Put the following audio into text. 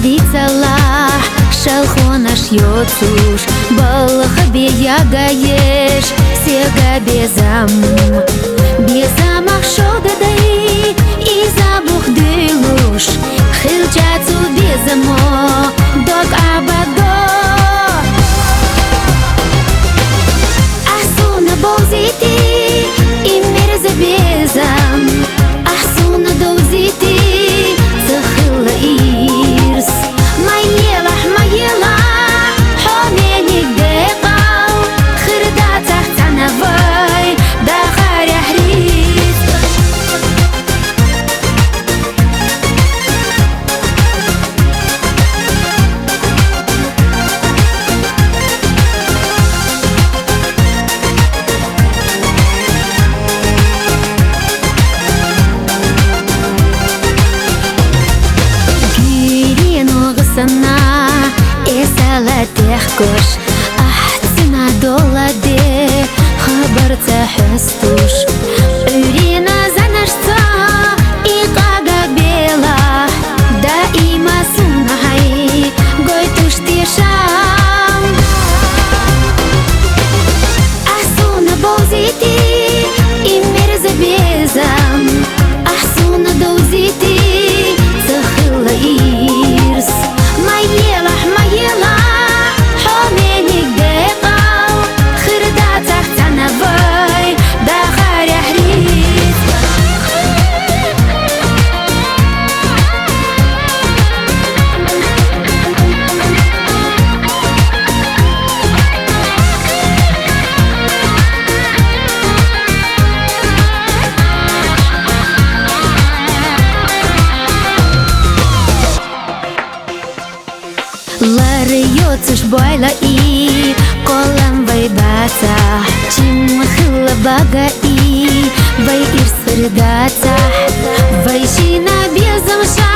Дицала шалхонаш йоцуш Балха беягаеш Сега безамах шогадай И забух дылуш Хилчацу безамо Док абадо Асуна бозити И мерза безам Асуна дозити Захила ирс Маела Хомени гекал Хирда тахтанавай Да харя христ Sana esala tehkosh ahsina dolade khabar tahstush urina zanashta iqaga bela daima sunhay goytush tisham asuna boziti imerza bezam asuna doziti zakhila irs Маела Хомени гекал Хирда тахтанавай Да харя христ Лары йоцуш бойла и колам вай баца Чим хыла бага и вай ирсырдаца Вай шина безам ша